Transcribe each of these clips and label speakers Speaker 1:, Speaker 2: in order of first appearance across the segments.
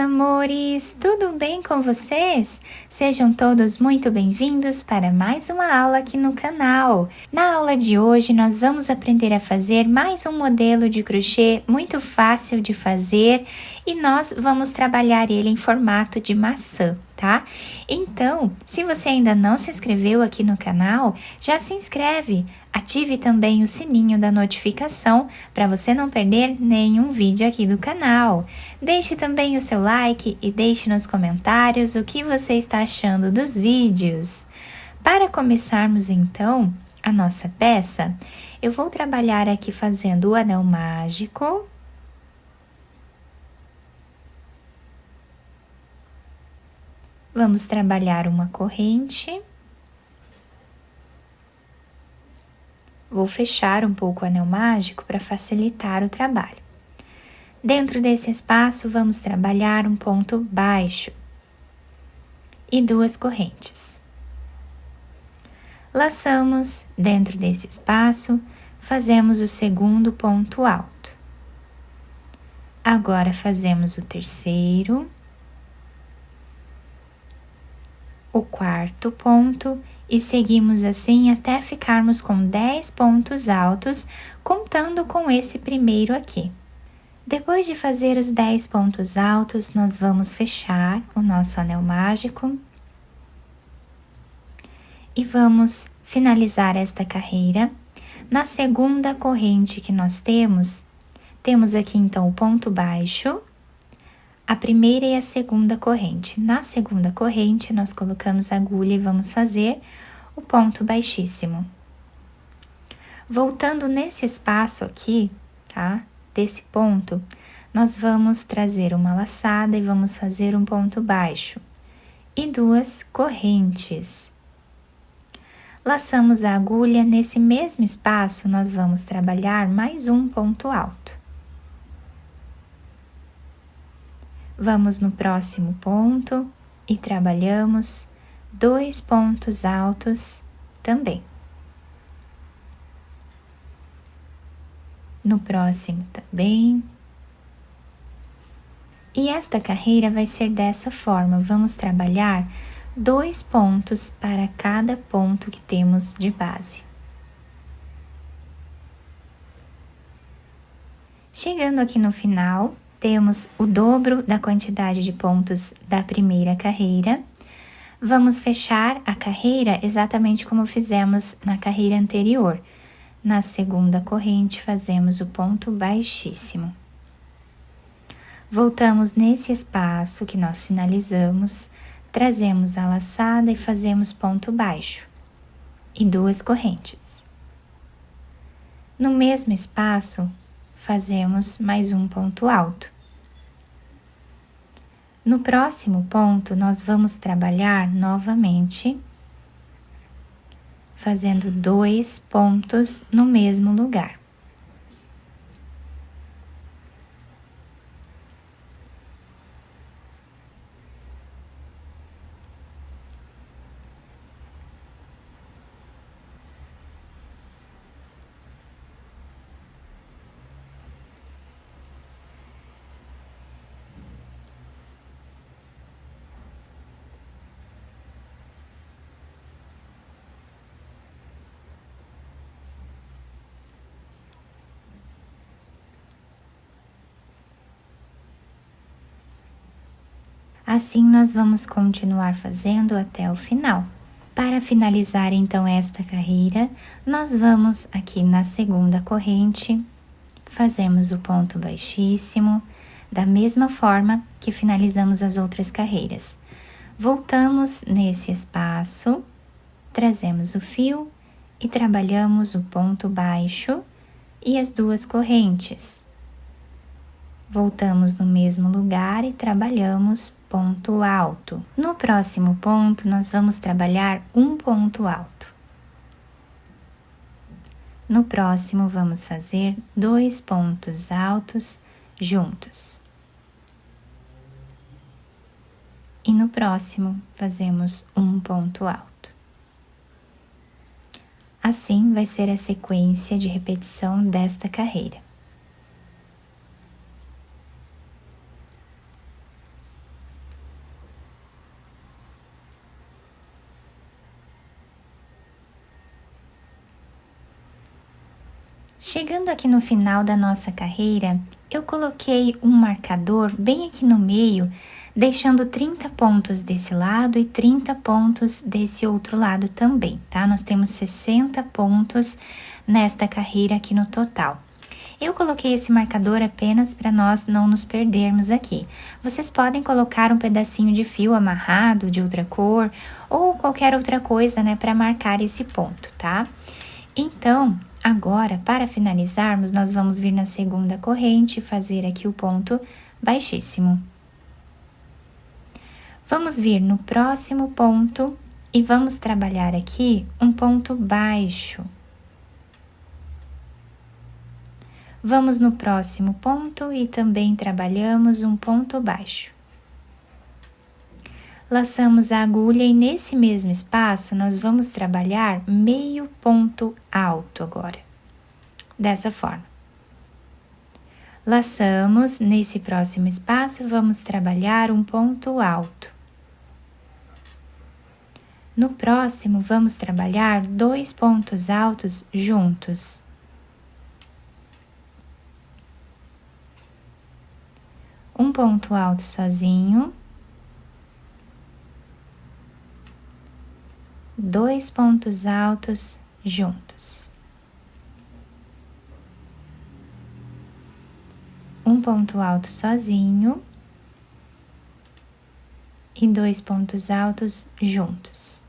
Speaker 1: amores! Tudo bem com vocês? Sejam todos muito bem-vindos para mais uma aula aqui no canal. Na aula de hoje, nós vamos aprender a fazer mais um modelo de crochê muito fácil de fazer e nós vamos trabalhar ele em formato de maçã, tá? Então, se você ainda não se inscreveu aqui no canal, já se inscreve! Ative também o sininho da notificação para você não perder nenhum vídeo aqui do canal. Deixe também o seu like e deixe nos comentários o que você está achando dos vídeos. Para começarmos então a nossa peça, eu vou trabalhar aqui fazendo o anel mágico. Vamos trabalhar uma corrente. Vou fechar um pouco o anel mágico para facilitar o trabalho. Dentro desse espaço, vamos trabalhar um ponto baixo e duas correntes. Laçamos dentro desse espaço, fazemos o segundo ponto alto. Agora, fazemos o terceiro, o quarto ponto e seguimos assim até ficarmos com 10 pontos altos, contando com esse primeiro aqui. Depois de fazer os 10 pontos altos, nós vamos fechar o nosso anel mágico e vamos finalizar esta carreira. Na segunda corrente que nós temos aqui então o ponto baixo, a primeira e a segunda corrente. Na segunda corrente, nós colocamos a agulha e vamos fazer o ponto baixíssimo. Voltando nesse espaço aqui, tá? Desse ponto, nós vamos trazer uma laçada e vamos fazer um ponto baixo e duas correntes. Laçamos a agulha, nesse mesmo espaço, nós vamos trabalhar mais um ponto alto. Vamos no próximo ponto e trabalhamos 2 pontos altos também. No próximo também. E esta carreira vai ser dessa forma, vamos trabalhar 2 pontos para cada ponto que temos de base. Chegando aqui no final, temos o dobro da quantidade de pontos da primeira carreira. Vamos fechar a carreira exatamente como fizemos na carreira anterior. Na segunda corrente, fazemos o ponto baixíssimo. Voltamos nesse espaço que nós finalizamos, trazemos a laçada e fazemos ponto baixo e duas correntes. No mesmo espaço, fazemos mais um ponto alto. No próximo ponto, nós vamos trabalhar novamente, fazendo 2 pontos no mesmo lugar. Assim, nós vamos continuar fazendo até o final. Para finalizar, então, esta carreira, nós vamos aqui na segunda corrente, fazemos o ponto baixíssimo, da mesma forma que finalizamos as outras carreiras. Voltamos nesse espaço, trazemos o fio e trabalhamos o ponto baixo e as duas correntes. Voltamos no mesmo lugar e trabalhamos ponto alto. No próximo ponto, nós vamos trabalhar um ponto alto. No próximo, vamos fazer 2 pontos altos juntos. E no próximo, fazemos um ponto alto. Assim, vai ser a sequência de repetição desta carreira. Chegando aqui no final da nossa carreira, eu coloquei um marcador bem aqui no meio, deixando 30 pontos desse lado e 30 pontos desse outro lado também, tá? Nós temos 60 pontos nesta carreira aqui no total. Eu coloquei esse marcador apenas para nós não nos perdermos aqui. Vocês podem colocar um pedacinho de fio amarrado de outra cor ou qualquer outra coisa, né, para marcar esse ponto, tá? Então, agora, para finalizarmos, nós vamos vir na segunda corrente e fazer aqui o ponto baixíssimo. Vamos vir no próximo ponto e vamos trabalhar aqui um ponto baixo. Vamos no próximo ponto e também trabalhamos um ponto baixo. Laçamos a agulha e nesse mesmo espaço nós vamos trabalhar meio ponto alto agora, dessa forma. Laçamos, nesse próximo espaço vamos trabalhar um ponto alto. No próximo vamos trabalhar 2 pontos altos juntos. Um ponto alto sozinho, 2 pontos altos juntos. Um ponto alto sozinho e 2 pontos altos juntos.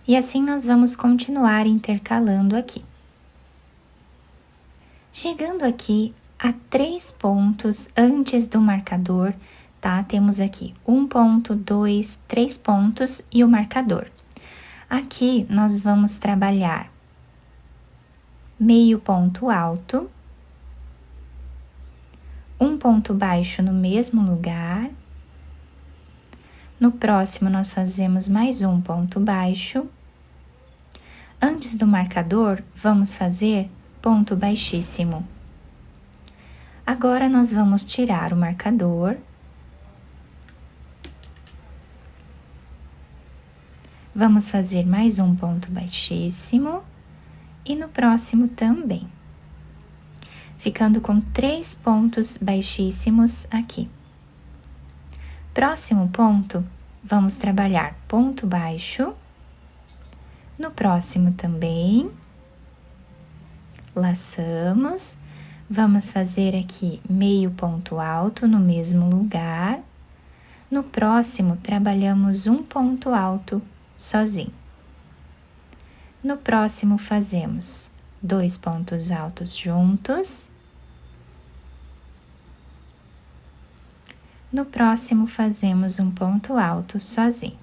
Speaker 1: E assim nós vamos continuar intercalando aqui. Chegando aqui a 3 pontos antes do marcador, tá? Temos aqui 1 ponto, 2, 3 pontos e o marcador. Aqui nós vamos trabalhar meio ponto alto, um ponto baixo no mesmo lugar. No próximo nós fazemos mais um ponto baixo. Antes do marcador, vamos fazer ponto baixíssimo. Agora nós vamos tirar o marcador. Vamos fazer mais um ponto baixíssimo e no próximo também. Ficando com 3 pontos baixíssimos aqui. Próximo ponto, vamos trabalhar ponto baixo. No próximo também. Laçamos, vamos fazer aqui meio ponto alto no mesmo lugar. No próximo, trabalhamos um ponto alto sozinho. No próximo, fazemos 2 pontos altos juntos. No próximo, fazemos um ponto alto sozinho.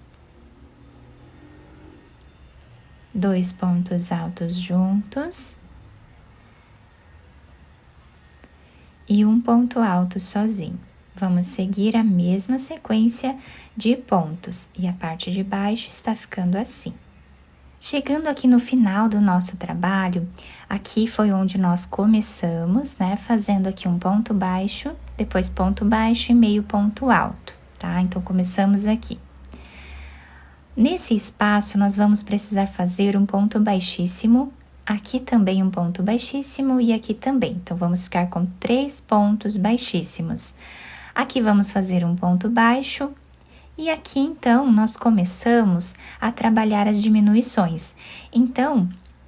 Speaker 1: 2 pontos altos juntos. E um ponto alto sozinho. Vamos seguir a mesma sequência de pontos e a parte de baixo está ficando assim. Chegando aqui no final do nosso trabalho, aqui foi onde nós começamos, né? Fazendo aqui um ponto baixo, depois ponto baixo e meio ponto alto, tá? Então, começamos aqui. Nesse espaço, nós vamos precisar fazer um ponto baixíssimo. Aqui também um ponto baixíssimo e aqui também. Então, vamos ficar com 3 pontos baixíssimos. Aqui vamos fazer um ponto baixo e aqui, então, nós começamos a trabalhar as diminuições. Então,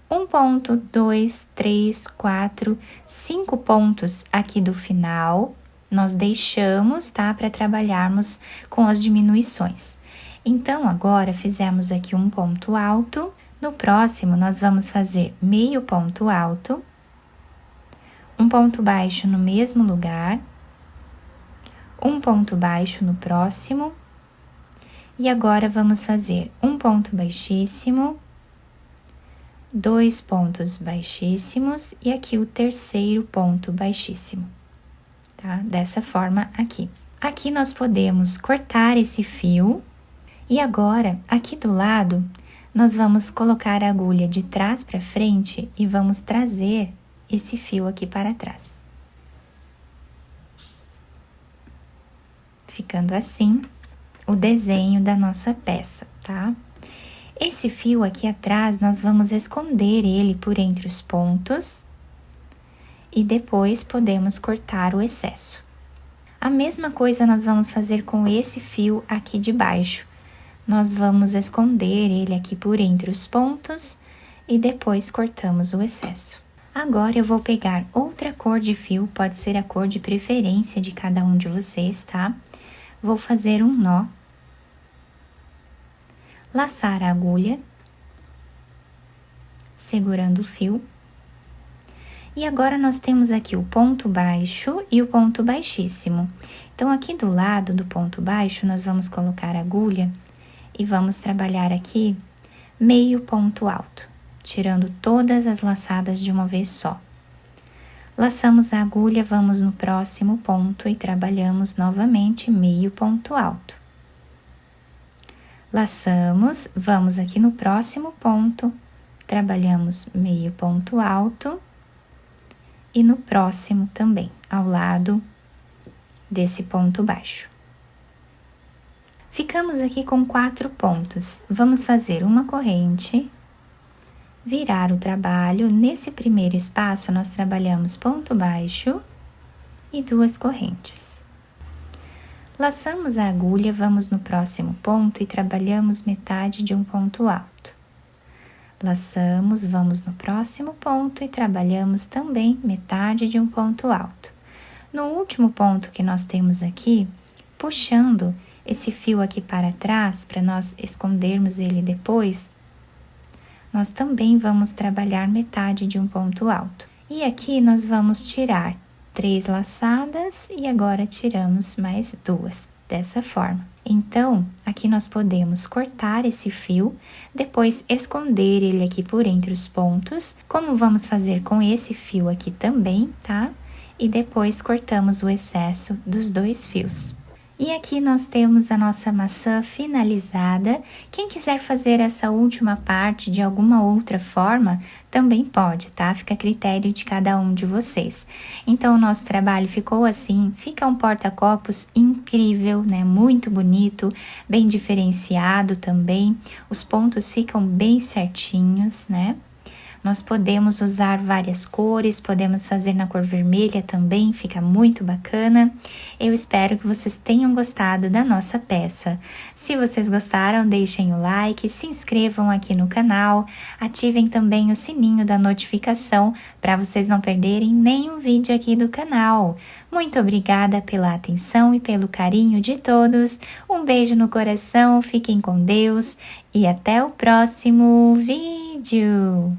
Speaker 1: 1 ponto, 2, 3, 4, 5 pontos aqui do final, nós deixamos, tá? Para trabalharmos com as diminuições. Então, agora, fizemos aqui um ponto alto. No próximo, nós vamos fazer meio ponto alto, um ponto baixo no mesmo lugar, um ponto baixo no próximo, e agora vamos fazer um ponto baixíssimo, 2 pontos baixíssimos e aqui o terceiro ponto baixíssimo, tá? Dessa forma aqui. Aqui nós podemos cortar esse fio e agora, aqui do lado, nós vamos colocar a agulha de trás para frente e vamos trazer esse fio aqui para trás. Ficando assim o desenho da nossa peça, tá? Esse fio aqui atrás, nós vamos esconder ele por entre os pontos e depois podemos cortar o excesso. A mesma coisa nós vamos fazer com esse fio aqui de baixo. Nós vamos esconder ele aqui por entre os pontos e depois cortamos o excesso. Agora eu vou pegar outra cor de fio, pode ser a cor de preferência de cada um de vocês, tá? Vou fazer um nó, laçar a agulha, segurando o fio. E agora nós temos aqui o ponto baixo e o ponto baixíssimo. Então, aqui do lado do ponto baixo, nós vamos colocar a agulha e vamos trabalhar aqui meio ponto alto, tirando todas as laçadas de uma vez só. Laçamos a agulha, vamos no próximo ponto e trabalhamos novamente meio ponto alto. Laçamos, vamos aqui no próximo ponto, trabalhamos meio ponto alto e no próximo também, ao lado desse ponto baixo. Ficamos aqui com 4 pontos. Vamos fazer uma corrente, virar o trabalho. Nesse primeiro espaço, nós trabalhamos ponto baixo e 2 correntes. Laçamos a agulha, vamos no próximo ponto e trabalhamos metade de um ponto alto. Laçamos, vamos no próximo ponto e trabalhamos também metade de um ponto alto. No último ponto que nós temos aqui, puxando esse fio aqui para trás, para nós escondermos ele depois, nós também vamos trabalhar metade de um ponto alto. E aqui nós vamos tirar 3 laçadas e agora tiramos mais 2, dessa forma. Então, aqui nós podemos cortar esse fio, depois esconder ele aqui por entre os pontos, como vamos fazer com esse fio aqui também, tá? E depois cortamos o excesso dos 2 fios. E aqui nós temos a nossa maçã finalizada. Quem quiser fazer essa última parte de alguma outra forma, também pode, tá? Fica a critério de cada um de vocês. Então, o nosso trabalho ficou assim, fica um porta-copos incrível, né? Muito bonito, bem diferenciado também. Os pontos ficam bem certinhos, né? Nós podemos usar várias cores, podemos fazer na cor vermelha também, fica muito bacana. Eu espero que vocês tenham gostado da nossa peça. Se vocês gostaram, deixem o like, se inscrevam aqui no canal, ativem também o sininho da notificação para vocês não perderem nenhum vídeo aqui do canal. Muito obrigada pela atenção e pelo carinho de todos. Um beijo no coração, fiquem com Deus e até o próximo vídeo.